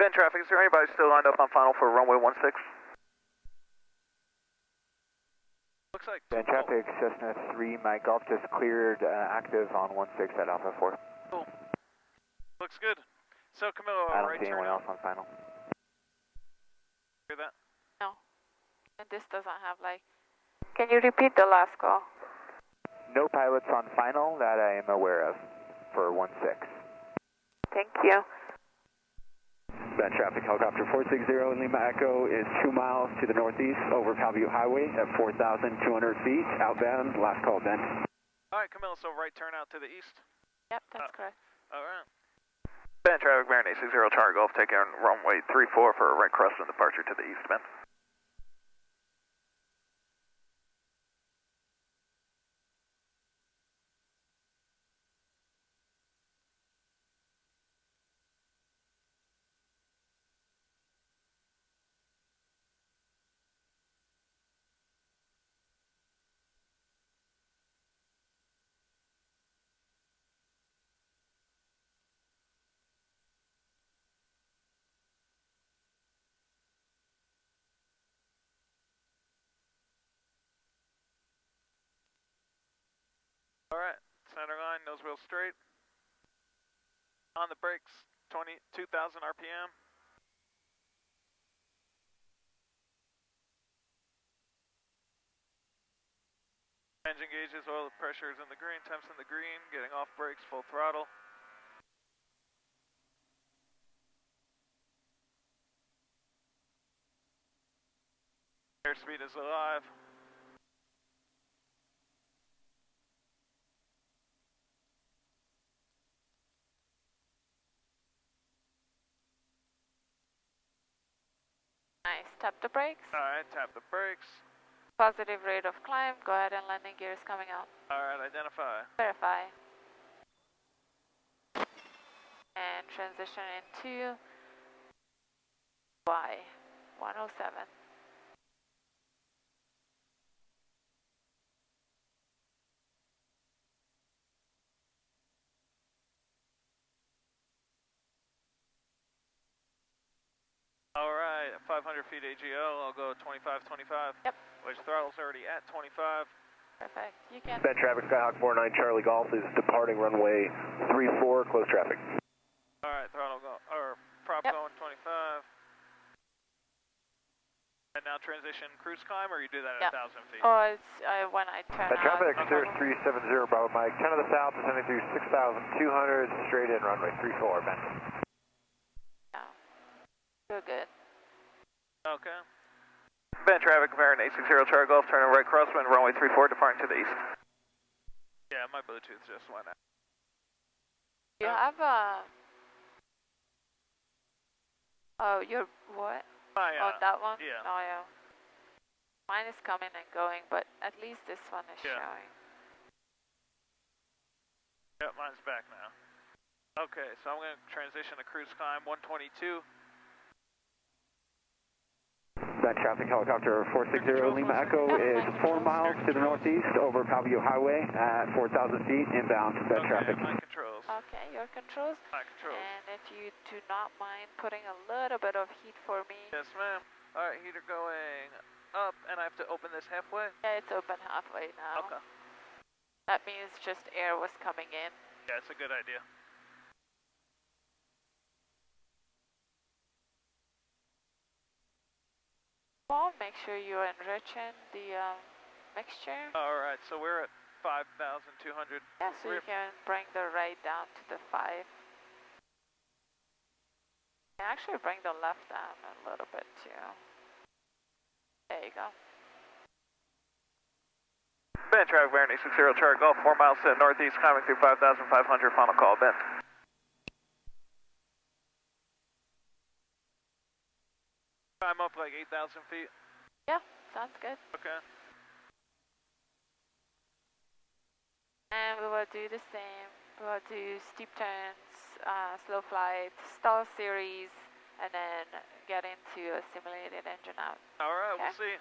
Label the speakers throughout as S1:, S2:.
S1: Ben traffic, is there anybody still lined up on final for runway 16? Looks like
S2: Ben traffic, Cessna 3, Mike Golf just cleared active on 16 at Alpha 4.
S1: Cool. Looks good. So Camilo,
S2: I don't
S1: right
S2: see anyone else on final.
S1: Hear that?
S3: No. And this doesn't have like... Can you repeat the last call?
S2: No pilots on final that I am aware of for 16.
S3: Thank you.
S2: Ben traffic, helicopter 460 Lima Echo is 2 miles to the northeast over Palview Highway at 4,200 feet, outbound, last call, Ben.
S1: Alright, Camilo, so right turn out to the east?
S3: Yep, that's correct.
S1: Alright. Ben traffic, Baron 860 Charlie Golf, taking runway 34 for a right cross and departure to the east, Ben. Alright, center line, nose wheel straight. On the brakes, 22,000 RPM. Engine gauges, oil pressure is in the green, temps in the green, getting off brakes, full throttle. Airspeed is alive.
S3: Nice. Tap the brakes.
S1: Alright, tap the brakes.
S3: Positive rate of climb. Go ahead and landing gears coming out.
S1: Alright, identify.
S3: Verify. And transition into Y107.
S1: Alright, 500 feet AGL, I'll go 25, 25.
S3: Yep.
S1: Which throttle's already at 25.
S3: Perfect. You can.
S4: Ben traffic, Skyhawk 49 Charlie Golf is departing runway 34, close traffic.
S1: Alright, throttle go, or prop
S3: Yep.
S1: going 25. And now transition cruise climb, or you do that
S3: Yep.
S1: at 1,000 feet?
S3: Oh, it's when I turn
S2: Ben traffic,
S3: out.
S2: Cirrus 370 Bravo Mike, 10 to the south, descending through 6,200, straight in runway 34, Ben.
S3: Yeah. You're good.
S1: Okay. Ben traffic, Baron 860 Charlie Golf, turning right crosswind, runway 34, departing to the east. Yeah, my Bluetooth just went out.
S3: You have a... Oh, you're what? On that one?
S1: yeah.
S3: Oh, yeah. Mine is coming and going, but at least this one is
S1: Yeah.
S3: showing.
S1: Yep, mine's back now. Okay, so I'm going to transition to cruise climb 122.
S2: Ben traffic, helicopter 460 Lima Echo is 4 miles to the northeast over Palview Highway at 4,000 feet, inbound, Ben traffic.
S1: My controls.
S3: Okay, your controls.
S1: My controls.
S3: And if you do not mind putting a little bit of heat for me.
S1: Yes, ma'am. Alright, heater going up, and I have to open this halfway?
S3: Yeah, it's open halfway now.
S1: Okay.
S3: That means just air was coming in.
S1: Yeah, it's a good idea.
S3: Well, make sure you're enriching the mixture.
S1: Alright, so we're at 5,200.
S3: Yeah, so you can bring the right down to the 5. You can actually bring the left down a little bit too. There you go.
S1: Ben traffic, Baron 860 Charlie Golf, 4 miles to the northeast, climbing through 5,500, final call, Ben. I'm up like 8,000 feet.
S3: Yeah, sounds good.
S1: Okay.
S3: And we will do the same. We will do steep turns, slow flight, stall series, and then get into a simulated engine out.
S1: Alright,
S3: Okay.
S1: we'll see.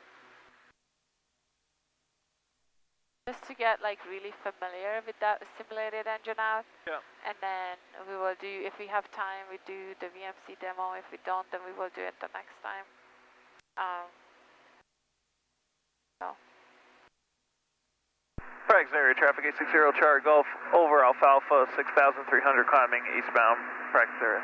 S3: Just to get like really familiar with that simulated engine out.
S1: Yeah.
S3: And then we will do, if we have time, we do the VMC demo. If we don't, then we will do it the next time. So.
S1: Frags area traffic 860 Charlie Golf over Alfalfa 6,300 climbing eastbound. Frags area.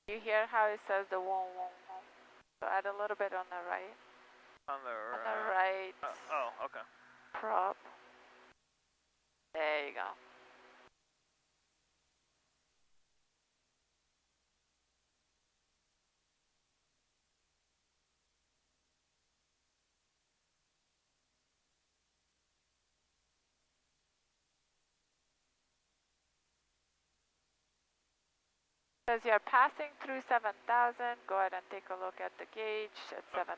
S3: You hear how it says the whoa, whoa, whoa? So add a little bit on the right.
S1: On the
S3: right.
S1: Oh, okay.
S3: Prop. There you go. As you're passing through 7,000, go ahead and take a look at the gauge at 7,000.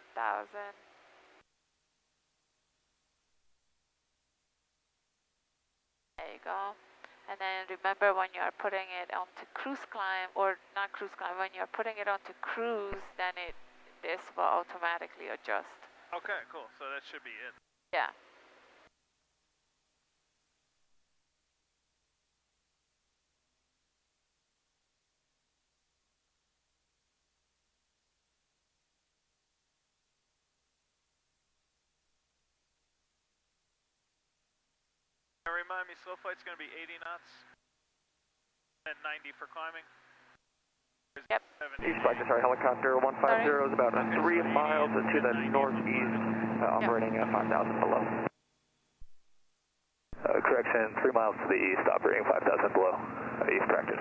S3: There you go. And then remember when you are putting it onto cruise climb, or not cruise climb, when you're putting it onto cruise, then this will automatically adjust.
S1: Okay, cool. So that should be it.
S3: Yeah.
S1: Remind me, slow flight's going to be 80 knots and 90 for climbing.
S3: Yep.
S2: East Flight, sorry, helicopter 150 is about 3 miles to the northeast, operating at 5,000 below. Correction, 3 miles to the east, operating 5,000 below, east practice.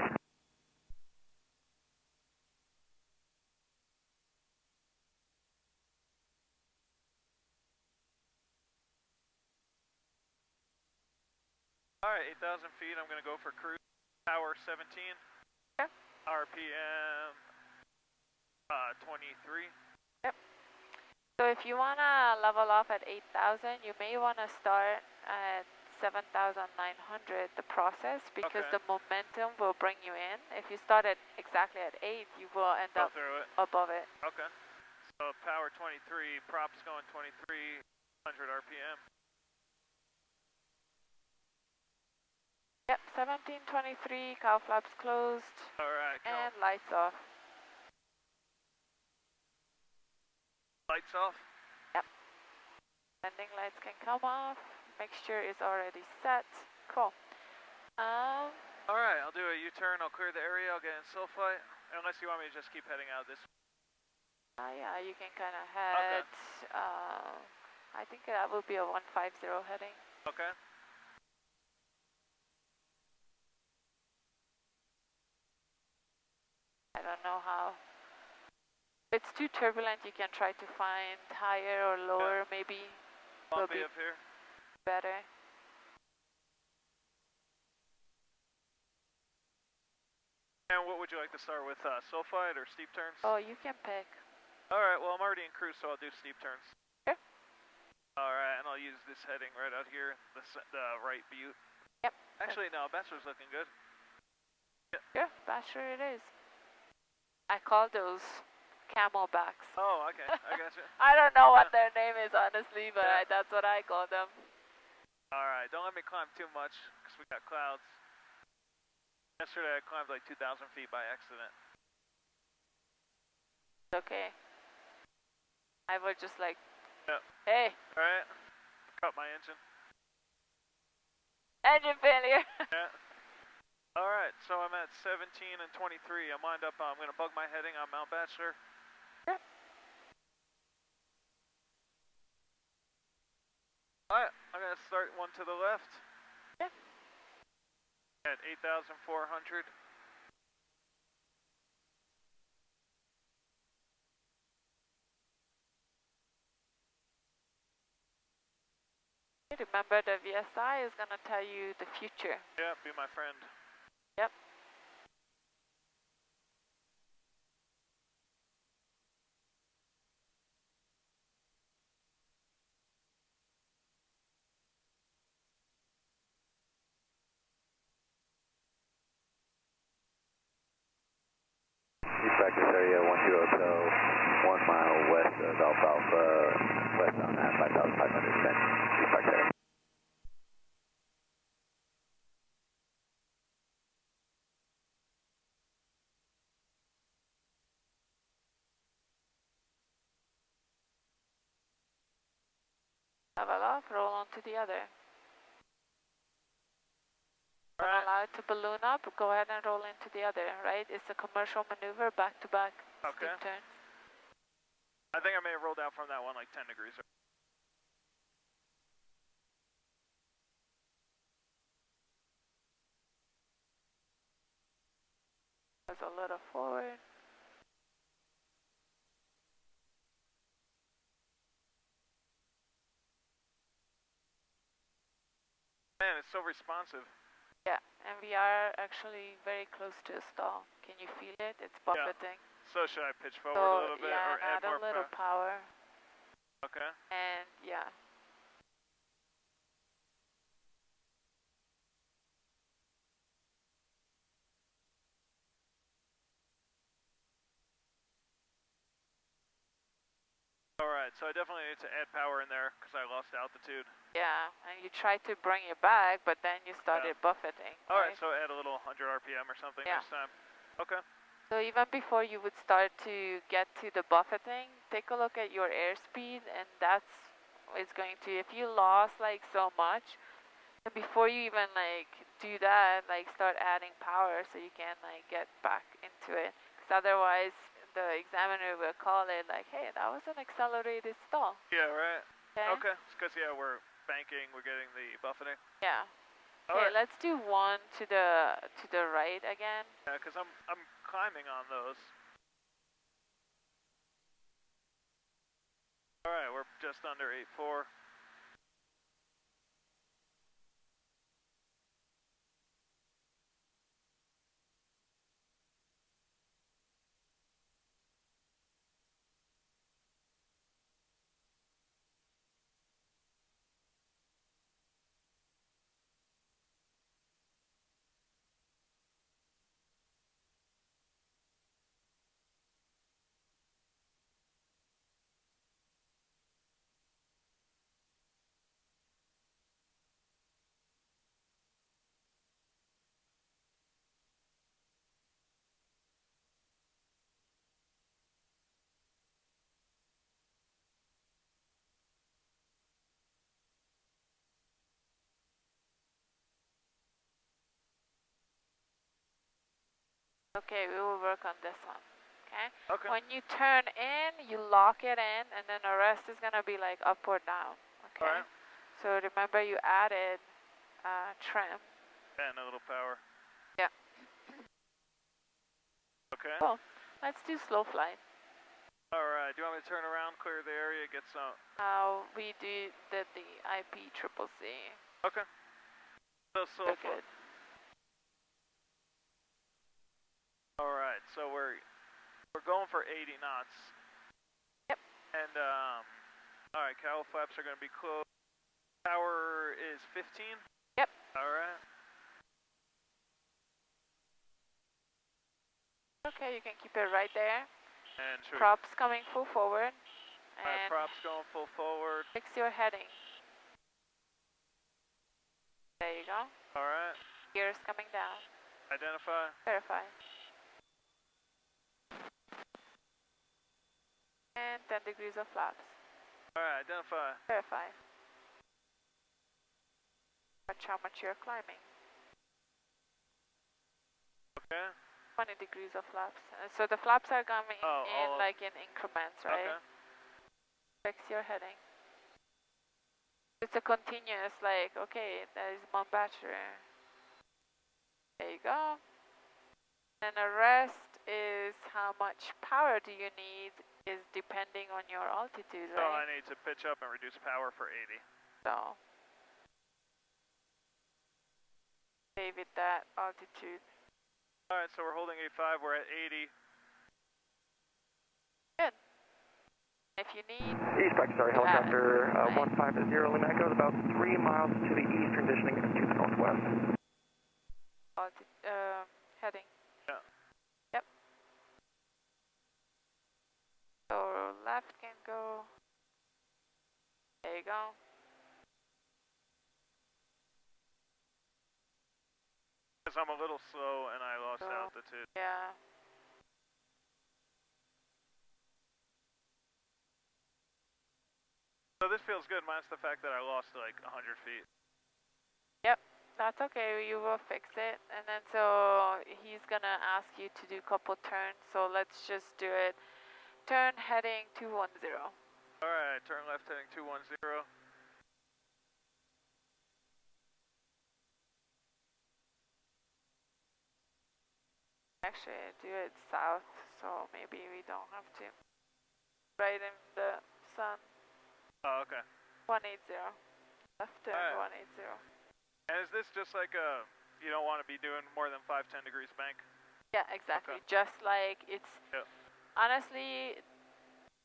S1: Alright, 8,000 feet, I'm going to go for cruise, power 17,
S3: okay.
S1: RPM 23.
S3: Yep. So if you want to level off at 8,000, you may want to start at 7,900, the process, because the momentum will bring you in. If you start at exactly at 8, you will end up above it.
S1: Okay. So power 23, props going 23, 100 RPM.
S3: Yep, 1723, cowl flaps closed.
S1: Alright,
S3: and lights off.
S1: Lights off?
S3: Yep. Landing lights can come off. Mixture is already set. Cool.
S1: Alright, I'll do a U-turn. I'll clear the area. I'll get in slow flight. Unless you want me to just keep heading out this way.
S3: Yeah, you can kind of head. Okay. I think that will be a 150 heading.
S1: Okay.
S3: I don't know how. If it's too turbulent, you can try to find higher or lower, maybe.
S1: Bumpy up here.
S3: Better.
S1: And what would you like to start with, slow flight or steep turns?
S3: Oh, you can pick.
S1: Alright, well I'm already in cruise, so I'll do steep turns.
S3: Sure.
S1: Alright, and I'll use this heading right out here, the right butte.
S3: Yep.
S1: Actually, no, Bachelor's looking good.
S3: Yep. Sure, Bachelor it is. I call those camelbacks.
S1: Oh, okay, I got you.
S3: I don't know what their name is, honestly, but that's what I call them.
S1: Alright, don't let me climb too much, because we got clouds. Yesterday I climbed like 2,000 feet by accident.
S3: Okay. I was just like, hey.
S1: Alright, cut my engine.
S3: Engine failure.
S1: Yeah. Alright, so I'm at 17 and 23. I'm lined up, I'm going to bug my heading on Mount Bachelor.
S3: Yep.
S1: Alright, I'm going to start one to the left.
S3: Yep.
S1: At 8,400.
S3: Remember, the VSI is going to tell you the future.
S1: Yeah, be my friend.
S3: Yep.
S2: this area 1202, 1 mile west of Alfalfa, west on that 5,500 cent. Respect that.
S3: Level off, roll on to the other. When
S1: Right.
S3: allowed to balloon up, go ahead and roll into the other, right? It's a commercial maneuver, back-to-back
S1: Okay.
S3: steam turns.
S1: I think I may have rolled out from that one like 10 degrees.
S3: There's a little forward.
S1: Man, it's so responsive.
S3: Yeah, and we are actually very close to a stall. Can you feel it? It's buffeting.
S1: Yeah. So should I pitch forward
S3: So,
S1: a little bit
S3: yeah,
S1: or add
S3: a
S1: more
S3: little power?
S1: Okay.
S3: And yeah.
S1: Alright, so I definitely need to add power in there because I lost altitude.
S3: Yeah, and you tried to bring it back, but then you started buffeting.
S1: Alright,
S3: Right?
S1: so add a little 100 RPM or something next time. Okay.
S3: So even before you would start to get to the buffeting, take a look at your airspeed, and that's is going to, if you lost like so much, and before you even like do that, like start adding power so you can like get back into it. Because otherwise, the examiner will call it like, hey, that was an accelerated stall.
S1: Yeah, right.
S3: Okay.
S1: Okay. It's because yeah, we're banking, we're getting the buffeting.
S3: Yeah.
S1: All
S3: Okay,
S1: right.
S3: let's do one to the right again.
S1: Yeah, because I'm climbing on those. All right, we're just under 8.4.
S3: Okay, we will work on this one. Okay?
S1: Okay.
S3: When you turn in, you lock it in, and then the rest is going to be like up or down. Okay?
S1: All right.
S3: So remember you added trim.
S1: And a little power.
S3: Yeah.
S1: Okay.
S3: Cool. Let's do slow flight.
S1: All right. Do you want me to turn around, clear the area, get some?
S3: We did the IP triple C.
S1: Okay. So slow flight.
S3: Good.
S1: All right. So we're going for 80 knots.
S3: Yep.
S1: And all right. Cowl flaps are going to be closed. Power is 15.
S3: Yep.
S1: All right.
S3: Okay, you can keep it right there.
S1: And
S3: props coming full forward. And
S1: props going full forward.
S3: fix your heading. There you go.
S1: All right.
S3: Gears coming down.
S1: Identify.
S3: Verify. And 10 degrees of flaps.
S1: All right. Identify.
S3: Verify. Watch how much you're climbing.
S1: Okay.
S3: 20 degrees of flaps. So the flaps are coming in like in increments, right?
S1: Okay.
S3: Fix your heading. It's a continuous, like, okay, there is one battery. There you go. And the rest is how much power do you need is depending on your altitude, right?
S1: So I need to pitch up and reduce power for 80.
S3: So save it that altitude.
S1: All right, so we're holding 85, we're at 80.
S3: Good. If you need...
S2: East Pakistan helicopter 150 Lima Echo is about 3 miles to the east, transitioning to the northwest.
S3: Heading.
S1: Yeah.
S3: Yep. left can go. There you go.
S1: Because I'm a little slow and I lost altitude.
S3: Yeah.
S1: So this feels good, minus the fact that I lost like 100 feet.
S3: Yep, that's okay. You will fix it. And then so he's gonna ask you to do a couple turns. So let's just do it. Turn heading 210.
S1: All right, turn left heading 210.
S3: Actually, do it south, so maybe we don't have to. Right in the sun.
S1: Oh, okay.
S3: 180. Left turn,
S1: right.
S3: 180.
S1: And is this just like a, you don't want to be doing more than 510 degrees bank?
S3: Yeah, exactly.
S1: Okay.
S3: Just like it's, honestly,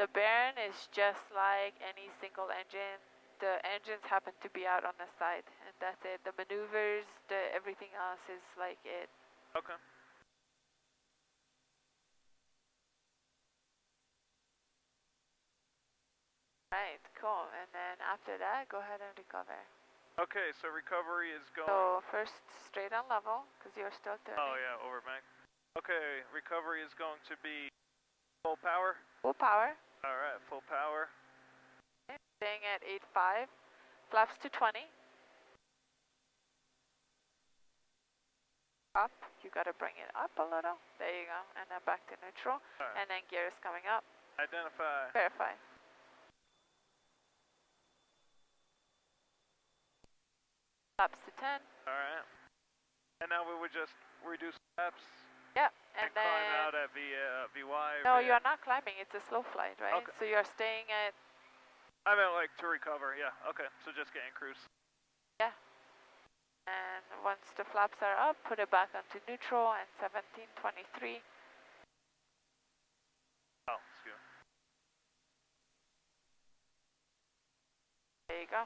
S3: the Baron is just like any single engine. The engines happen to be out on the side, and that's it. The maneuvers, everything else is like it.
S1: Okay.
S3: Right, cool. And then after that, go ahead and recover.
S1: Okay, so recovery is going...
S3: So first straight on level, because you're still turning.
S1: Oh yeah, over bank. Okay, recovery is going to be full power?
S3: Full power.
S1: Alright, full power.
S3: Okay. Staying at 8.5. Flaps to 20. Up, you gotta bring it up a little. There you go. And then back to neutral.
S1: Right.
S3: And then gears coming up.
S1: Identify.
S3: Verify. Flaps to 10.
S1: Alright. And now we would just reduce flaps.
S3: Yeah, and then
S1: climb out at VY.
S3: No, you are not climbing. It's a slow flight, right?
S1: Okay.
S3: So you are staying at.
S1: I meant like to recover. Yeah. Okay. So just getting cruise.
S3: Yeah. And once the flaps are up, put it back onto neutral and 1723.
S1: Oh, excuse me.
S3: There you go.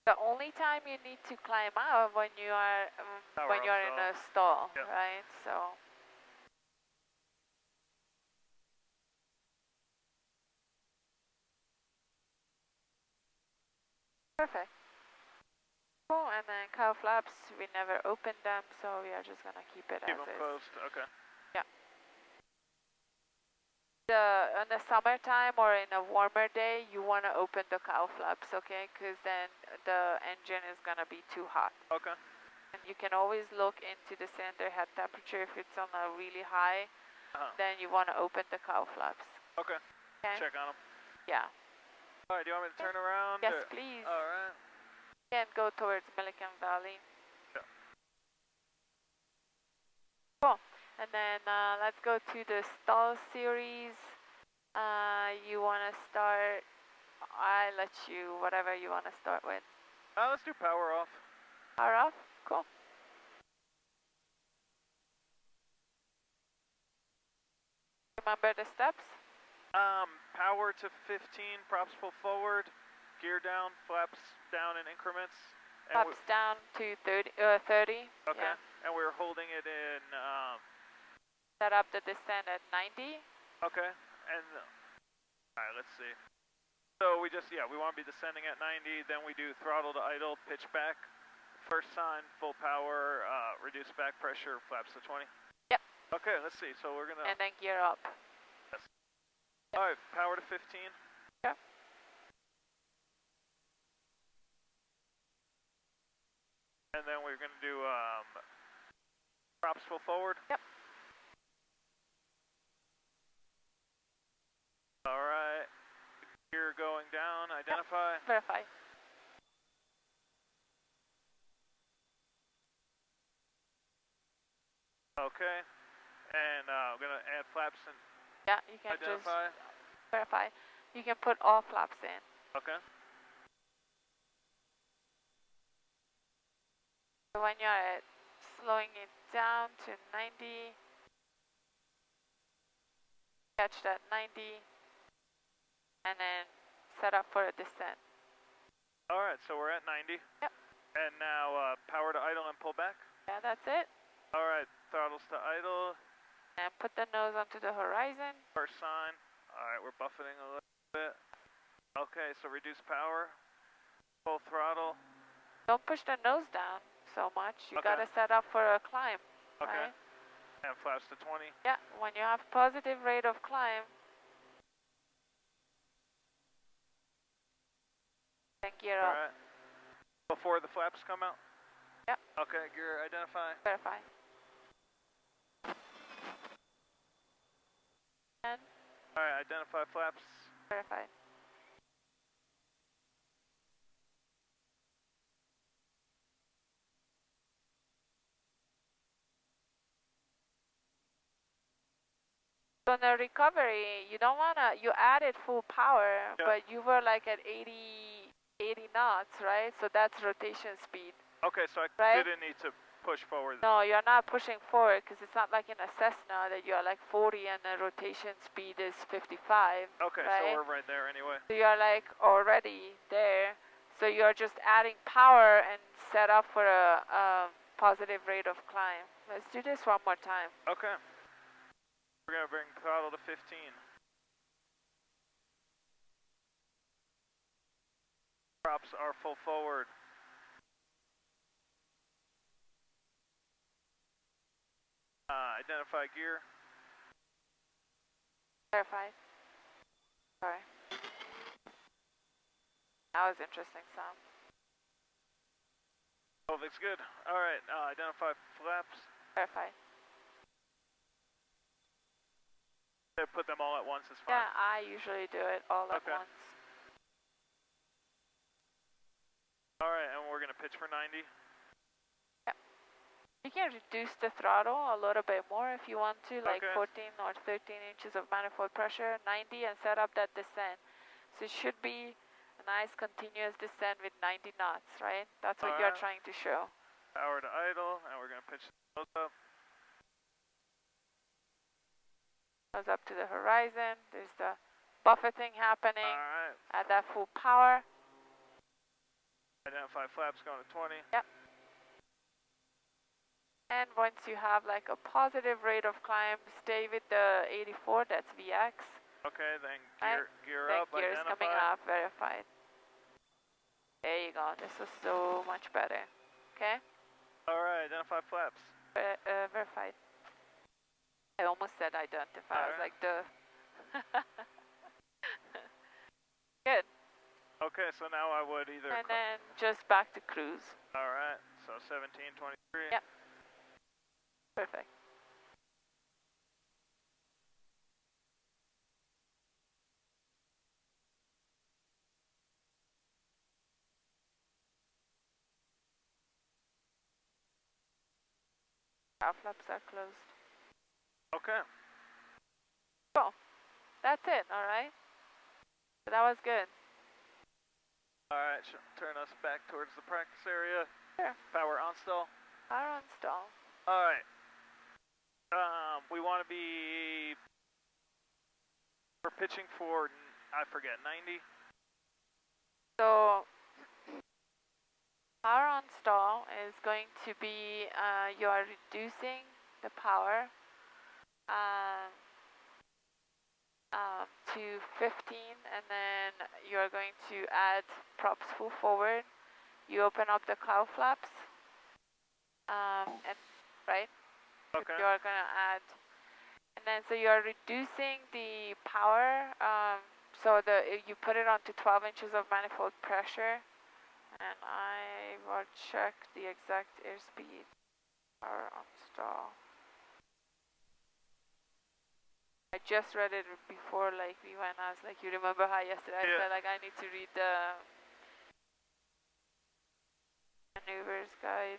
S3: The only time you need to climb out when you are in a stall,
S1: yep.
S3: right? So. Perfect. Cool, and then cow flaps, we never opened them, so we are just gonna keep it
S1: Keep
S3: as
S1: them
S3: is.
S1: closed, okay.
S3: Yeah. In the summertime or in a warmer day, you wanna open the cow flaps, okay? Because then the engine is gonna be too hot.
S1: Okay.
S3: And you can always look into the cylinder head temperature. If it's on a really high, then you wanna open the cow flaps.
S1: Okay. Check on them.
S3: Yeah.
S1: All right, do you want me to turn around?
S3: Yes,
S1: or?
S3: please.
S1: All right.
S3: And go towards Milliken Valley.
S1: Yeah.
S3: Cool. And then let's go to the stall series. You want to start, I let you, whatever you want to start with.
S1: Let's do power off.
S3: Power off? Cool. Remember the steps?
S1: Power to 15, props pull forward, gear down, flaps down in increments.
S3: Flaps down to 30.
S1: Okay,
S3: yeah.
S1: And we're holding it in...
S3: Set up the descent at 90.
S1: Okay, and... Alright, let's see. So we just, we want to be descending at 90, then we do throttle to idle, pitch back, first sign, full power, reduce back pressure, flaps to 20.
S3: Yep.
S1: Okay, let's see, so we're gonna...
S3: And then gear up.
S1: Yes. Alright, power to 15.
S3: Yep.
S1: And then we're gonna do, props full forward.
S3: Yep.
S1: Alright, gear going down, identify.
S3: Yep. Verify.
S1: Okay, and I'm gonna add flaps and
S3: yeah, you can
S1: identify.
S3: just verify. You can put all flaps in.
S1: Okay.
S3: So when you're slowing it down to 90, catch that 90, and then set up for a descent.
S1: Alright, so we're at 90.
S3: Yep.
S1: And now power to idle and pull back.
S3: Yeah, that's it.
S1: Alright, throttles to idle.
S3: And put the nose onto the horizon.
S1: First sign, Alright, we're buffeting a little bit. Okay, so reduce power. Full throttle.
S3: Don't push the nose down so much. You
S1: Okay.
S3: gotta set up for a climb.
S1: Okay.
S3: Right?
S1: And flaps to 20.
S3: Yeah, when you have positive rate of climb, then gear up.
S1: Alright. Before the flaps come out?
S3: Yep.
S1: Okay, gear identify.
S3: Verify. And
S1: Alright, identify flaps.
S3: verify. So in the recovery, you don't wanna, you added full power,
S1: Yep.
S3: but you were like at 80 knots, right? So that's rotation speed.
S1: Okay, so I
S3: Right?
S1: didn't need to push forward.
S3: No, you're not pushing forward because it's not like in a Cessna that you're like 40 and the rotation speed is 55.
S1: Okay,
S3: right?
S1: so we're right there anyway.
S3: So you're like already there. So you're just adding power and set up for a positive rate of climb. Let's do this one more time.
S1: Okay. We're gonna bring throttle to 15. Props are full forward. Identify gear.
S3: Verified. Sorry. That was interesting sound.
S1: Oh, looks good. Alright, identify flaps.
S3: Verified.
S1: Put them all at once is fine.
S3: Yeah, I usually do it all at
S1: Okay.
S3: once.
S1: Alright, and we're gonna pitch for 90.
S3: You can reduce the throttle a little bit more if you want to, like
S1: Okay.
S3: 14 or 13 inches of manifold pressure, 90, and set up that descent. So it should be a nice continuous descent with 90 knots, right? That's what you're trying to show.
S1: Power to idle, and we're gonna pitch those up.
S3: Goes up to the horizon. There's the buffeting happening
S1: Alright.
S3: at that full power.
S1: Identify flaps going to 20.
S3: Yep. And once you have like a positive rate of climb, stay with the 84, that's VX.
S1: Okay, then gear
S3: then
S1: up,
S3: gears
S1: identify.
S3: coming up, verified. There you go, this is so much better. Okay?
S1: Alright, identify flaps.
S3: Verified. I almost said identify, I was like, duh. Good.
S1: Okay, so now I would either...
S3: And then just back to cruise.
S1: Alright, so 17, 23.
S3: Yep. Perfect. Our flaps are closed.
S1: Okay.
S3: Cool. That's it, alright? So that was good.
S1: Alright, turn us back towards the practice area.
S3: Sure.
S1: Power on stall.
S3: Power on stall.
S1: Alright. We want to be... We're pitching for, I forget, 90?
S3: So, power on stall is going to be, you are reducing the power to 15, and then you are going to add props full forward. You open up the cowl flaps, and right?
S1: Okay.
S3: You are going to add, and then so you are reducing the power, so you put it onto 12 inches of manifold pressure, and I will check the exact airspeed. Power on stall. I just read it before, like we went. I was like, you remember how yesterday I said like I need to read the maneuvers guide.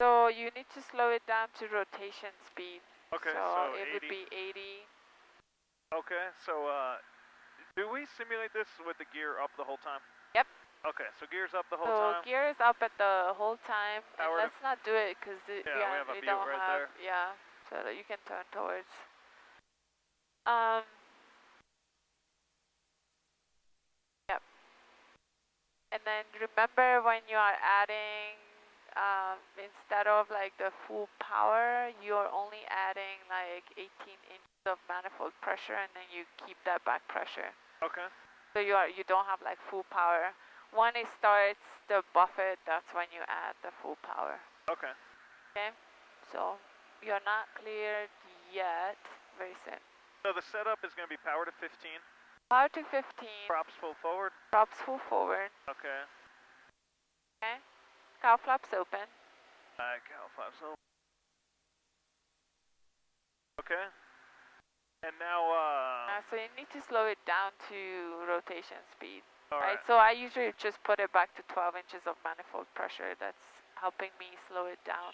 S3: So you need to slow it down to rotation speed.
S1: Okay,
S3: so it
S1: 80.
S3: would be 80.
S1: Okay, so do we simulate this with the gear up the whole time?
S3: Yep.
S1: Okay, so gear's up the whole
S3: so
S1: time.
S3: So gear is up at the whole time, and
S1: Power
S3: let's not do it because
S1: we have a
S3: we
S1: view
S3: don't
S1: right
S3: have,
S1: there.
S3: yeah, so that you can turn towards. Yep. And then remember when you are adding instead of like the full power, you're only adding like 18 inches of manifold pressure, and then you keep that back pressure.
S1: Okay.
S3: So you don't have like full power. When it starts the buffet, that's when you add the full power.
S1: Okay.
S3: Okay. So you're not cleared yet. Very soon.
S1: So the setup is going to be power to 15.
S3: Power to 15.
S1: Props full forward.
S3: Props full forward.
S1: Okay.
S3: Okay. Cow flaps open.
S1: Cow flaps open. Okay. And now,
S3: so you need to slow it down to rotation speed.
S1: all
S3: right?
S1: right.
S3: So I usually just put it back to 12 inches of manifold pressure. That's helping me slow it down.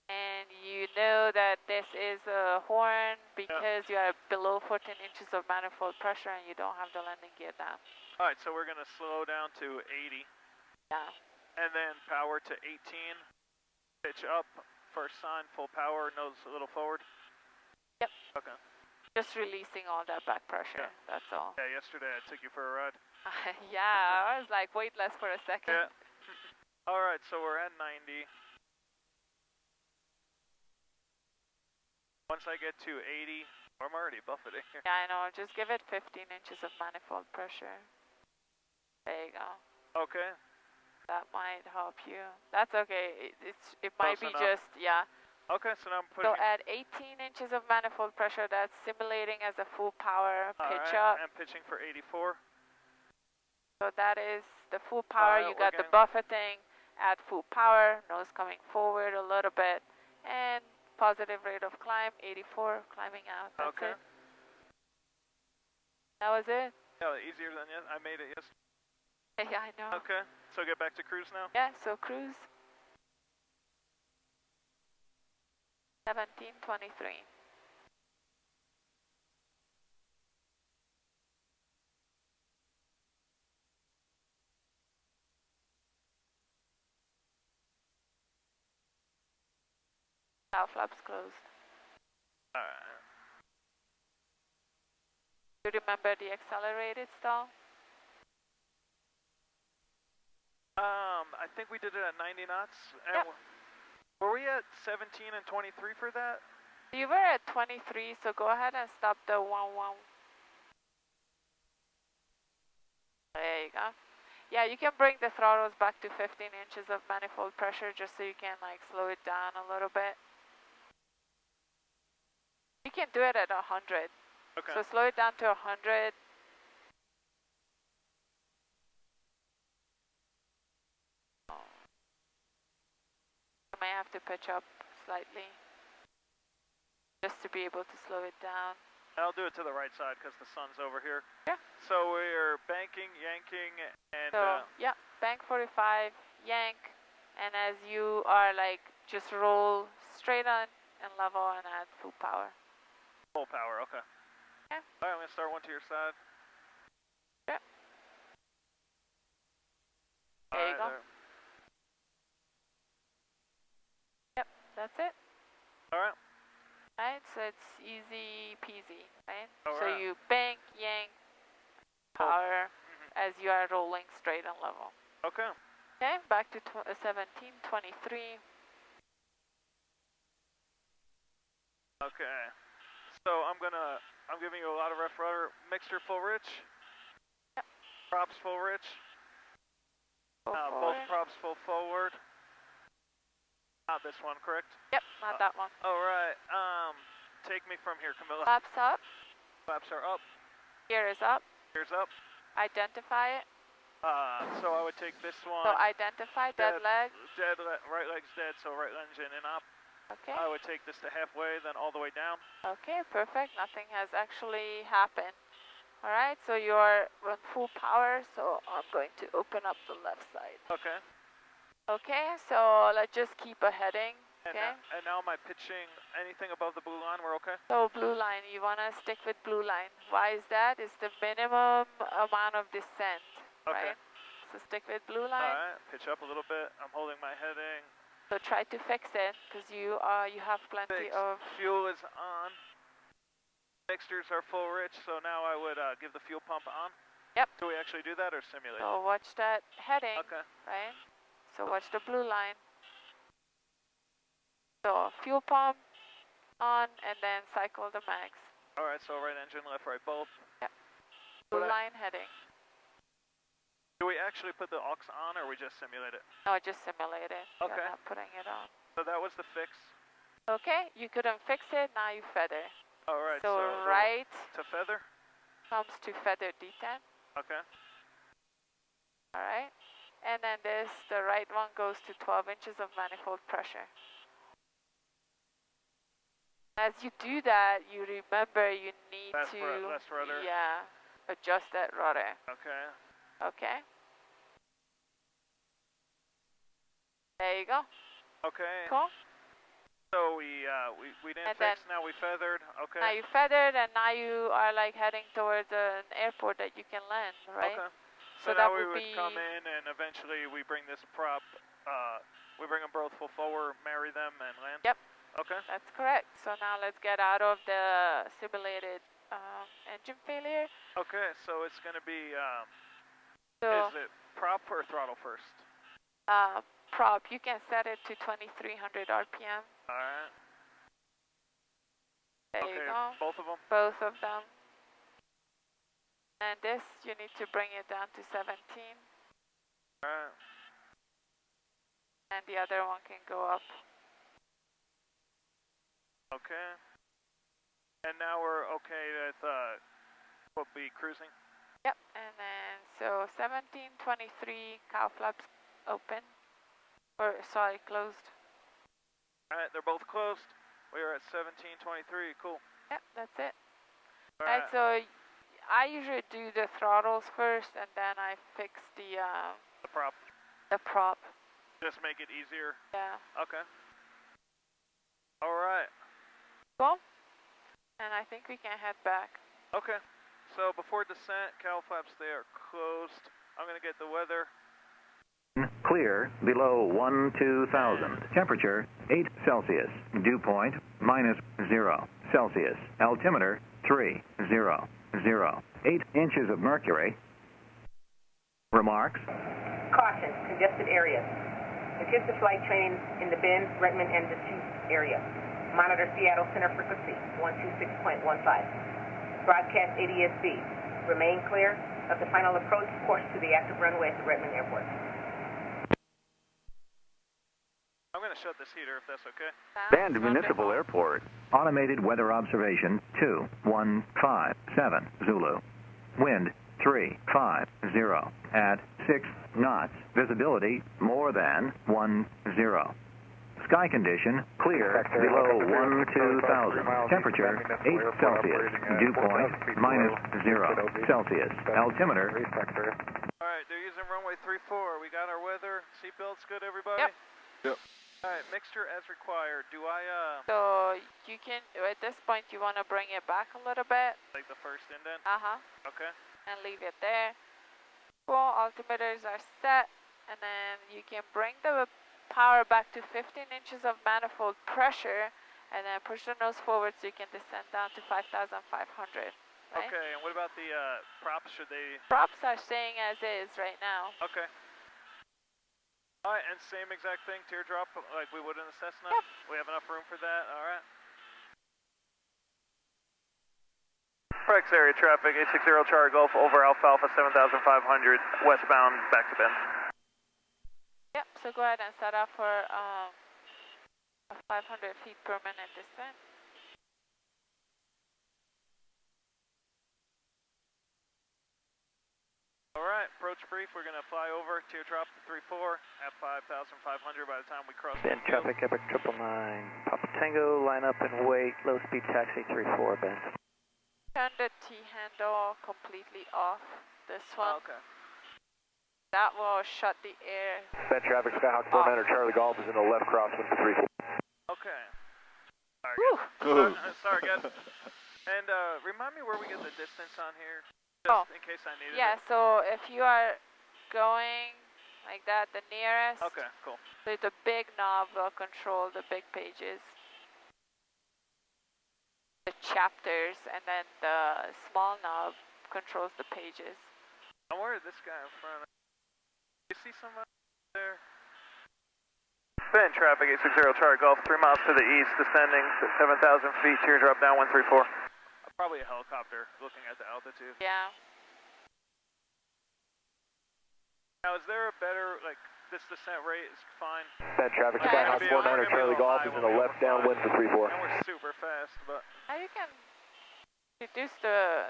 S3: And you know that this is a horn because you are below 14 inches of manifold pressure and you don't have the landing gear down.
S1: All right, so we're going to slow down to 80.
S3: Yeah.
S1: And then power to 18. Pitch up. First sign, full power, nose a little forward.
S3: Yep.
S1: Okay.
S3: Just releasing all that back pressure, that's all.
S1: Yeah, yesterday I took you for a ride.
S3: Yeah, I was like weightless for a second.
S1: Yeah. All right, so we're at 90. Once I get to 80, I'm already buffeting.
S3: Yeah, I know. Just give it 15 inches of manifold pressure. There you go.
S1: Okay.
S3: That might help you. That's okay. It might be
S1: enough.
S3: just, yeah.
S1: Okay, so now I'm putting...
S3: So at 18 inches of manifold pressure, that's simulating as a full power pitch up.
S1: I'm pitching for 84.
S3: So that is the full power. You got the buffeting at full power, nose coming forward a little bit, and positive rate of climb, 84, climbing out. That's it. That was it.
S1: Yeah, easier than I made it yesterday.
S3: Yeah, I know.
S1: Okay, so get back to cruise now?
S3: Yeah, so cruise. 1723. Bow flaps closed.
S1: Alright.
S3: Do you remember the accelerated stall?
S1: I think we did it at 90 knots. And
S3: yep.
S1: Were we at 17 and 23 for that?
S3: You were at 23, so go ahead and stop the 1-1. There you go. Yeah, you can bring the throttles back to 15 inches of manifold pressure just so you can like slow it down a little bit. You can do it at 100.
S1: Okay.
S3: So slow it down to 100. I may have to pitch up slightly just to be able to slow it down.
S1: I'll do it to the right side because the sun's over here.
S3: Yeah.
S1: So we're banking, yanking, and...
S3: So, yeah, bank 45, yank, and as you are like, just roll straight on and level and add full power.
S1: Full power, okay.
S3: Yeah.
S1: All right, I'm going to start one to your side.
S3: Yeah. There you go. Yep, that's it.
S1: All right.
S3: Right, so it's easy peasy, right?
S1: All
S3: so
S1: right.
S3: you bank, yank, power as you are rolling straight and level.
S1: Okay.
S3: Okay, back to 1723.
S1: Okay. So I'm giving you a lot of rough rudder. Mixture full rich.
S3: Yep.
S1: Props full rich. Both props full forward. Not this one, correct?
S3: Yep, not that one.
S1: All right. Take me from here, Camilla.
S3: Flaps up.
S1: Flaps are up.
S3: Gear is up.
S1: Gear's up.
S3: Identify it.
S1: So I would take this one.
S3: So identify dead leg.
S1: Right leg's dead, so right engine in up.
S3: Okay.
S1: I would take this to halfway, then all the way down.
S3: Okay, perfect. Nothing has actually happened. All right, so you're on full power, so I'm going to open up the left side.
S1: Okay.
S3: Okay, so let's just keep a heading. Okay.
S1: And now am I pitching anything above the blue line? We're okay?
S3: So blue line, you want to stick with blue line. Why is that? It's the minimum amount of descent,
S1: okay.
S3: right? So stick with blue line.
S1: All right, pitch up a little bit. I'm holding my heading.
S3: So try to fix it, because you have plenty of...
S1: Fuel is on. Mixtures are full rich, so now I would give the fuel pump on.
S3: Yep.
S1: Do we actually do that or simulate?
S3: So watch that heading,
S1: okay.
S3: right? So watch the blue line. So fuel pump on, and then cycle the mags.
S1: Alright, so right engine, left, right both.
S3: Yep. Blue line heading.
S1: Do we actually put the aux on, or we just simulate it?
S3: No, just simulate it.
S1: Okay.
S3: You're not putting it on.
S1: So that was the fix.
S3: Okay, you couldn't fix it, now you feather.
S1: Alright,
S3: So right
S1: to feather?
S3: comes to feather detent.
S1: Okay.
S3: Alright. And then the right one goes to 12 inches of manifold pressure. As you do that, you remember you need to
S1: less rudder.
S3: Yeah, adjust that rudder.
S1: Okay.
S3: Okay. There you go.
S1: Okay.
S3: Cool.
S1: So we didn't
S3: And
S1: fix,
S3: then
S1: now we feathered. Okay.
S3: now you feathered, and now you are like heading towards an airport that you can land, right?
S1: Okay.
S3: So
S1: now
S3: that
S1: we
S3: would
S1: would
S3: be
S1: come in, and eventually we bring this prop, we bring them both full forward, marry them, and land?
S3: Yep.
S1: Okay.
S3: That's correct. So now let's get out of the simulated engine failure.
S1: Okay, so it's going to be,
S3: So
S1: is it prop or throttle first?
S3: prop, you can set it to 2300 RPM.
S1: Alright.
S3: There
S1: Okay,
S3: you go.
S1: both of them?
S3: Both of them. And this, you need to bring it down to 17.
S1: Alright.
S3: And the other one can go up.
S1: Okay. And now we're okay with, we'll be cruising?
S3: Yep, and then, so 1723, cow flaps open. Or, sorry, closed.
S1: Alright, they're both closed. We are at 1723, cool.
S3: Yep, that's it.
S1: Alright,
S3: so I usually do the throttles first, and then I fix the
S1: prop.
S3: The prop.
S1: Just make it easier?
S3: Yeah.
S1: Okay. Alright.
S3: Cool. And I think we can head back.
S1: Okay. So before descent, cowl flaps, they are closed. I'm going to get the weather.
S5: Clear below 12,000. Temperature 8 Celsius. Dew point -0 Celsius. Altimeter 3000. 8 inches of mercury. Remarks?
S6: Caution, congested areas. Anticipate flight training in the Bend, Redmond, and Deschutes area. Monitor Seattle Center frequency 126.15. Broadcast ADS-B. Remain clear of the final approach course to the active runway at the Redmond Airport.
S1: I'm going to shut this heater if that's okay.
S5: Bend Municipal Airport. Automated weather observation 2157 Zulu. Wind 350 at 6 knots. Visibility more than 10. Sky condition clear below 12,000. Temperature 8 Celsius. Dew point -0 Celsius. Altimeter.
S1: Alright, they're using runway 34. We got our weather. Seatbelts good, everybody?
S3: Yep.
S4: Yep.
S1: Alright, mixture as required. Do I,
S3: So you can, at this point, you want to bring it back a little bit.
S1: like the first indent?
S3: Uh-huh.
S1: Okay.
S3: And leave it there. Cool, altimeters are set. And then you can bring the power back to 15 inches of manifold pressure. And then push the nose forward so you can descend down to 5,500. Right?
S1: Okay, and what about the, props? Should they...
S3: Props are staying as is right now.
S1: Okay. Alright, and same exact thing, teardrop, like we would in the Cessna?
S3: Yep.
S1: We have enough room for that? Alright. Rex area traffic, 860 Charlie Golf, over Alfalfa 7,500, westbound, back to Bend.
S3: Yep, so go ahead and set up for a 500 feet per minute descent.
S1: Alright, approach brief, we're going to fly over, teardrop to 34 at 5,500 by the time we cross
S2: Bend traffic, Epic 999, Papa Tango, line up and wait, low speed taxi 34, Bend.
S3: Turn the T-handle completely off, this one.
S1: Okay.
S3: That will shut the air.
S4: Bend traffic, Skyhawk 49 Charlie Golf is in the left crosswind for 34.
S1: Okay. Alright,
S3: Woo!
S1: sorry guys. And remind me where we get the distance on here,
S3: Oh,
S1: in case I need it.
S3: yeah, so if you are going like that, the nearest,
S1: Okay, cool.
S3: so the big knob will control the big pages. The chapters, and then the small knob controls the pages.
S1: I'm worried this guy in front of... You see somebody there? Ben, traffic 860 Charlie Golf, 3 miles to the east, descending 7,000 feet, teardrop down 134. Probably a helicopter, looking at the altitude.
S3: Yeah.
S1: Now, is there a better, like, this descent rate is fine?
S4: Bad traffic,
S3: Yeah,
S4: Skyhawk 49er Charlie Golf is in a left downwind for 34.
S1: And we're super fast, but...
S3: Now you can reduce the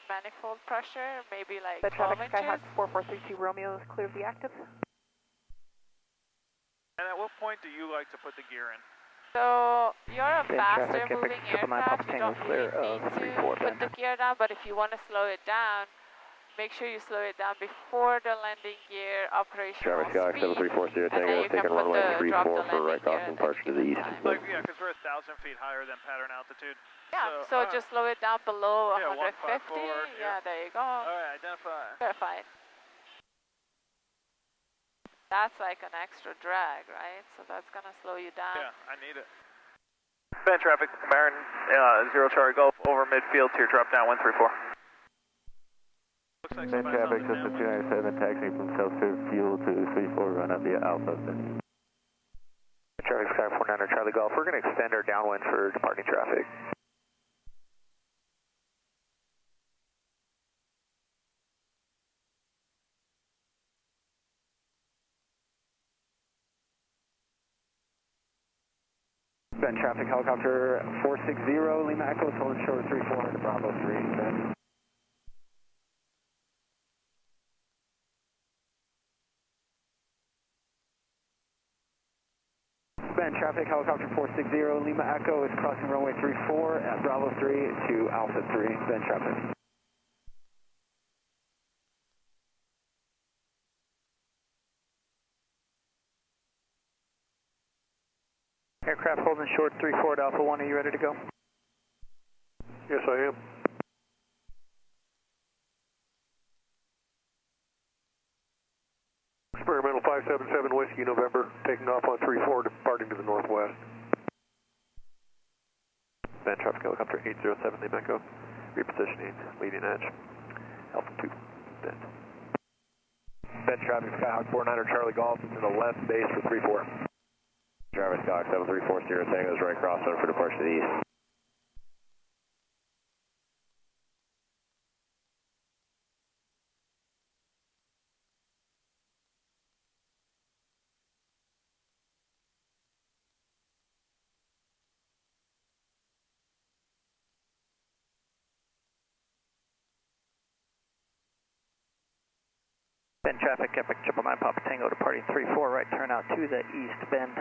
S3: manifold pressure, maybe like
S6: Bad
S3: 12
S6: traffic,
S3: inches.
S6: Skyhawk 4432 Romeo is clearly active.
S1: And at what point do you like to put the gear in?
S3: So you're a
S2: Ben,
S3: faster
S2: traffic,
S3: moving
S2: Triple Nine
S3: aircraft,
S2: Papa
S3: you don't
S2: Tango clear
S3: really
S2: of
S3: need
S2: 34,
S3: to put the gear down, but if you want to slow it down, make sure you slow it down before the landing gear operational
S4: Traffic Skyhawk
S3: speed.
S4: 7340
S3: And then
S4: Tango,
S3: you
S4: taking
S3: can put
S4: runway
S3: the, drop
S4: 34
S3: the
S4: for right
S3: landing gear
S4: crossing
S3: at
S4: departure to the
S3: any
S4: east.
S3: time.
S1: Like, yeah, because we're 1,000 feet higher than pattern altitude.
S3: Yeah,
S1: So,
S3: so just slow it down below
S1: yeah,
S3: 150.
S1: 154,
S3: Yeah, there you go.
S1: Alright, identify.
S3: Verified. That's like an extra drag, right? So that's gonna slow you down.
S1: Yeah, I need it. Ben, traffic, Baron, 0 Charlie Golf, over midfield, teardrop down 134. Looks like
S2: Ben, traffic, system 297, taxiing from self-serve fuel to 34, run up via Alpha.
S4: Traffic Sky 49er Charlie Golf, we're going to extend our downwind for departing traffic.
S2: Ben, traffic, helicopter 460, Lima Echo, holding short 34 to Bravo 3, Ben. Ben, traffic, helicopter 460, Lima Echo is crossing runway 34 at Bravo 3 to Alpha 3, Ben, traffic.
S7: Aircraft holding short 34 at Alpha 1, are you ready to go?
S4: Yes, I am. Experimental 577 Whiskey November, taking off on 34, departing to the northwest. Ben, traffic helicopter 807 Lima Echo, repositioning, leading edge, Alpha 2, bend. Ben, traffic Skyhawk 49er Charlie Golf is in the left base for 34. Traffic Skyhawk 7340 Tango is right cross center for departure to the east.
S7: Ben, traffic, Epic 999 Papa Tango departing 34, right turnout to the east bend.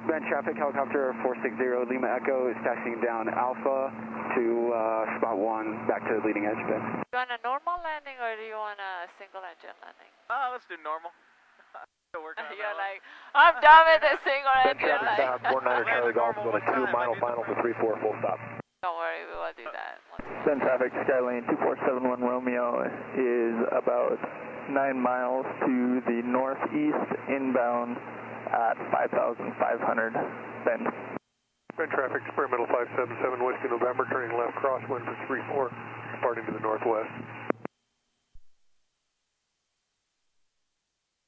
S2: Ben, traffic, helicopter 460, Lima Echo is taxiing down Alpha to spot 1, back to leading edge, Ben.
S3: Do you want a normal landing or do you want a single engine landing?
S1: Let's do normal. Still working on
S3: You're
S1: that
S3: like, I'm done with the single
S4: Ben,
S3: engine
S4: traffic
S3: landing.
S4: Skyhawk 49er Charlie Golf is on a 2 final for 34, full stop.
S3: Don't worry, we will do that.
S7: Ben, traffic, Skylane 2471 Romeo is about 9 miles to the northeast, inbound at 5,500 bend.
S4: Ben, traffic experimental 577 Whiskey November, turning left crosswind for 34, departing to the northwest.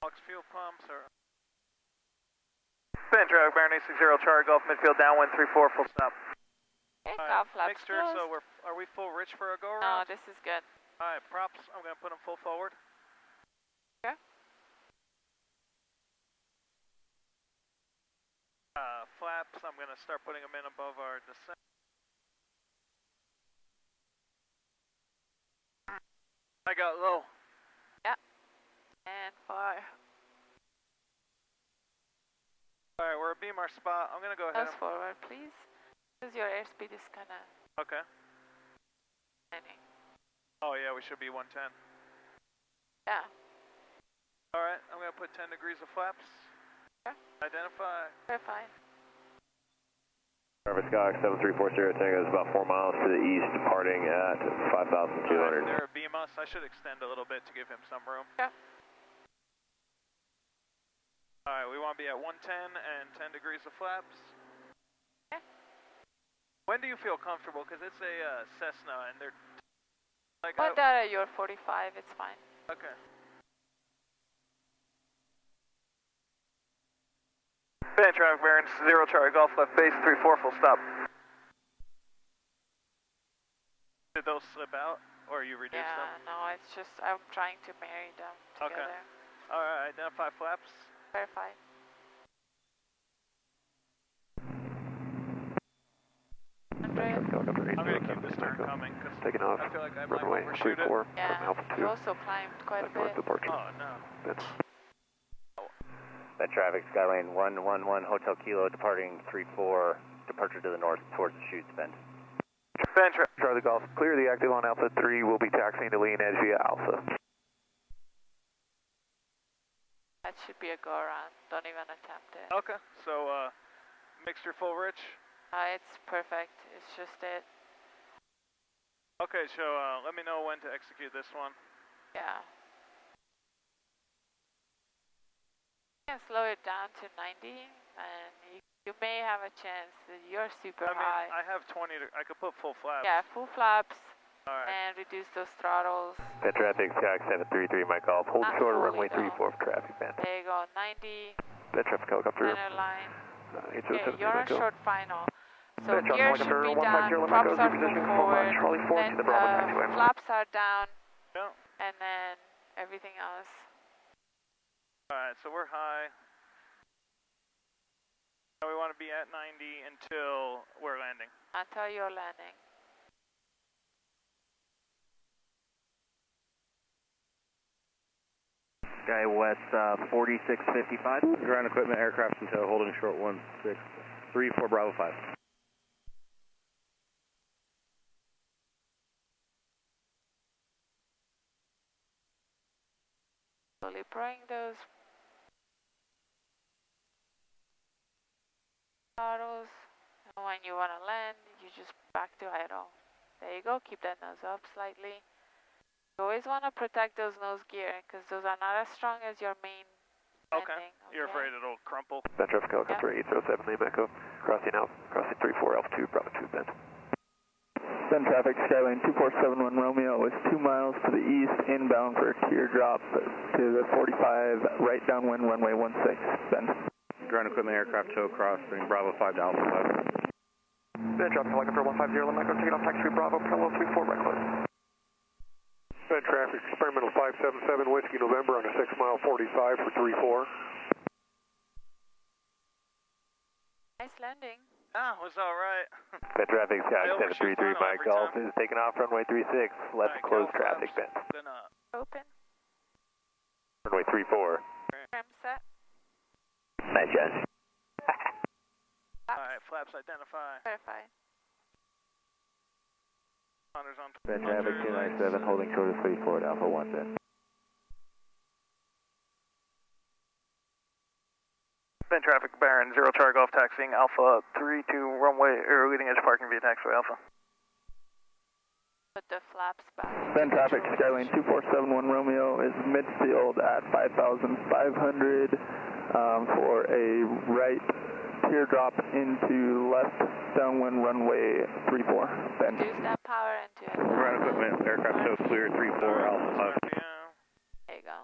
S1: Aux fuel pumps or... Ben, traffic, Baron 860 Charlie Golf, midfield downwind 34, full stop.
S3: Okay,
S1: Alright,
S3: flaps
S1: mixture,
S3: closed.
S1: so are we full rich for a go
S3: No,
S1: around?
S3: this is good.
S1: Alright, props, I'm going to put them full forward.
S3: Okay.
S1: Flaps, I'm going to start putting them in above our descent. I got low.
S3: Yeah. And fire.
S1: Alright, we're a beam our spot. I'm going to go ahead
S3: Nose forward, please. Because your airspeed is kind of
S1: Okay.
S3: tiny.
S1: Oh yeah, we should be 110.
S3: Yeah.
S1: Alright, I'm going to put 10 degrees of flaps.
S3: Okay.
S1: Identify.
S3: We're fine.
S4: Traffic Skyhawk 7340 Tango is about 4 miles to the east, departing at 5,200.
S1: They're a beam us. I should extend a little bit to give him some room.
S3: Okay.
S1: Alright, we want to be at 110 and 10 degrees of flaps.
S3: Okay.
S1: When do you feel comfortable? Because it's a Cessna and they're... like.
S3: Put that at your 45, it's fine.
S1: Okay.
S4: Band traffic bearings, 0 Charlie Golf, left base, 34, full stop.
S1: Did those slip out, or you reduced them?
S3: Yeah, no, it's just I'm trying to marry them together.
S1: Okay. Alright, identify flaps.
S3: Verify.
S1: I'm going to keep this turn coming, because
S4: taking off.
S1: I feel like I might
S4: Runway
S1: overshoot it.
S4: 34
S3: Yeah,
S4: from Alpha 2.
S3: you also climbed quite a
S4: North
S3: bit.
S4: departure.
S1: Oh, no.
S4: That's
S2: That traffic, Skylane 111, Hotel Kilo, departing 34, departure to the north towards the chutes, bend.
S4: Band Charlie Golf, clear the active on Alpha 3, we'll be taxiing to leading edge via Alpha.
S3: That should be a go around. Don't even attempt it.
S1: Okay, so mixture full rich.
S3: It's perfect. It's just it.
S1: Okay, so let me know when to execute this one.
S3: Yeah. You can slow it down to 90, and you may have a chance that you're super high.
S1: I have 20. I could put full flaps.
S3: Yeah, full flaps.
S1: All right.
S3: And reduce those throttles.
S4: Band traffic, Sky 733, Mike Golf, hold
S3: Not
S4: short of
S3: fully,
S4: runway 34 for traffic, band.
S3: There you go, 90.
S4: Band traffic helicopter.
S3: Center line.
S4: 807,
S3: Okay, you're on
S4: Mike Golf.
S3: short final. So
S4: Band
S3: gear
S4: traffic
S3: should be
S4: helicopter,
S3: down,
S4: 150,
S3: props are
S4: repositioning
S3: full forward,
S4: Charlie 4
S3: then
S4: to the Bravo taxiway.
S3: flaps are down,
S1: Yeah.
S3: and then everything else.
S1: All right, so we're high. Now we want to be at 90 until we're landing.
S3: Until you're landing.
S2: Sky West 4655. Ground equipment, aircraft until holding short 1634 Bravo 5.
S3: Slowly bring those throttles, and when you want to land, you just back to idle. There you go, keep that nose up slightly. You always want to protect those nose gear, because those are not as strong as your main landing. Okay.
S1: You're afraid it'll crumple?
S4: Band traffic helicopter 807, Lima Echo, crossing 34, Alpha 2, Bravo 2, bend.
S8: Bend traffic, Skylane 2471 Romeo is 2 miles to the east, inbound for a teardrop to the 45, right downwind runway 16, bend.
S2: Ground equipment, aircraft tow crossing Bravo 5 to Alpha 5.
S4: Band traffic helicopter 150, Lima Echo, taking off taxi Bravo, parallel 34, right close.
S9: Bend traffic, experimental 577 Whiskey November on a 6 mile 45 for 34.
S3: Nice landing.
S1: Ah, was all right.
S4: Bend traffic, Sky 733, Mike Golf is taking off runway 36, left
S1: right,
S4: closed
S1: Cal
S4: traffic, bend.
S1: Then
S3: Open.
S4: Runway 34.
S3: Trim set.
S4: Nice guys.
S1: all right, flaps identify.
S3: Verify.
S1: Honors on.
S2: Bend traffic 297, holding short of 34 at Alpha 1, bend.
S4: Bend traffic, Baron, 0 Charlie Golf, taxiing Alpha 3 to runway, or leading edge parking via taxiway Alpha.
S3: Put the flaps back.
S8: Bend traffic, Skylane 2471 Romeo is midfield at 5,500 for a right teardrop into left downwind runway 34, bend.
S3: Reduce that power into it.
S2: Ground equipment, aircraft tow clear 34 Alpha 5.
S3: There you go.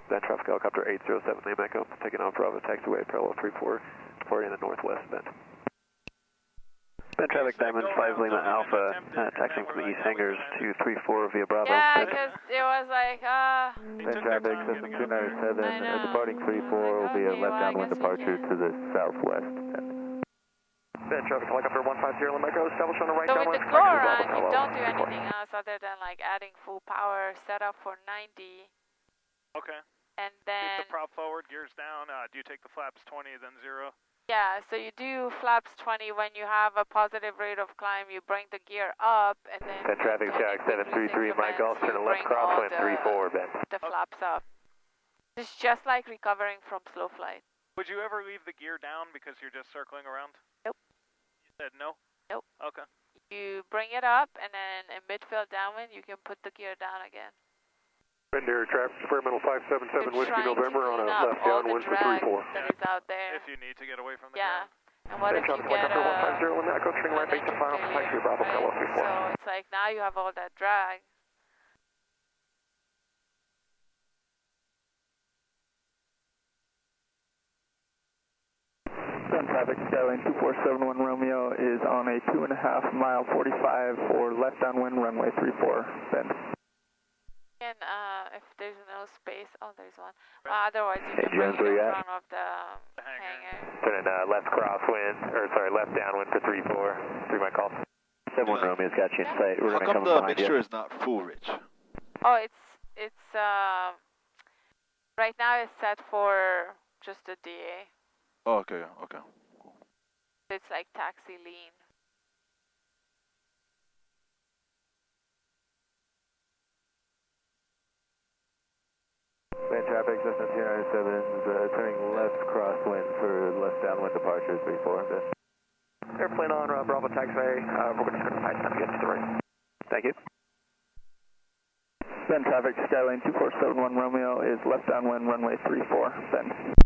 S4: Bend traffic helicopter 807, Lima Echo, taking off Bravo taxiway, parallel 34, departing in the northwest bend. Bend traffic Diamond 5 Lima Alpha, taxiing from the east hangars to 34 via Bravo.
S3: Yeah, because it was like,
S2: Bend traffic system 297, departing 34 will be a left downwind departure to the southwest.
S4: Bend traffic helicopter 150, Lima Echo, establish on the right
S3: so
S4: downwind.
S3: with the go around, you don't do anything else other than like adding full power, set up for 90.
S1: Okay.
S3: And
S1: Keep
S3: then,
S1: the prop forward, gears down. Do you take the flaps 20, then 0?
S3: yeah, so you do flaps 20 when you have a positive rate of climb, you bring the gear up, and then
S4: Bend traffic, Sky 733, Mike Golf, turn to left crosswind 34, bend.
S3: the flaps up. It's just like recovering from slow flight.
S1: Would you ever leave the gear down because you're just circling around?
S3: Nope.
S1: You said no?
S3: Nope.
S1: Okay.
S3: You bring it up, and then in midfield downwind, you can put the gear down again.
S9: Bend air traffic, experimental 577 Whiskey November on a left downwind for 34.
S3: That is out there.
S1: If you need to get away from the
S3: Yeah.
S1: ground.
S3: And what if you get a...
S4: Lima Echo, turning right base to final for taxi Bravo, parallel 34.
S3: So it's like now you have all that drag.
S8: traffic, Skylane 2471 Romeo is on a 2.5 mile 45 for left downwind runway 34, bend.
S3: And if there's no space, oh, there's one. Otherwise, you
S4: Hey,
S3: can bring
S4: Jones, where
S3: it
S4: you
S3: in
S4: at?
S3: front of the hangar.
S4: Turning left crosswind, or sorry, left downwind for 34. 3 my call. 71 Romeo's got you in sight. We're
S10: How
S4: going to
S10: come
S4: come
S10: the
S4: behind
S10: mixture
S4: you.
S10: is not full, Rich?
S3: Oh, it's right now it's set for just a DA.
S10: Oh, okay, okay.
S3: It's like taxi lean.
S4: Band traffic, Cessna 297's turning left crosswind for left downwind departure 34. Bend.
S2: Airplane on Bravo taxiway. We're just going to find time to get to the right.
S4: Thank you.
S8: Bend traffic, Skylane 2471 Romeo is left downwind runway 34, bend.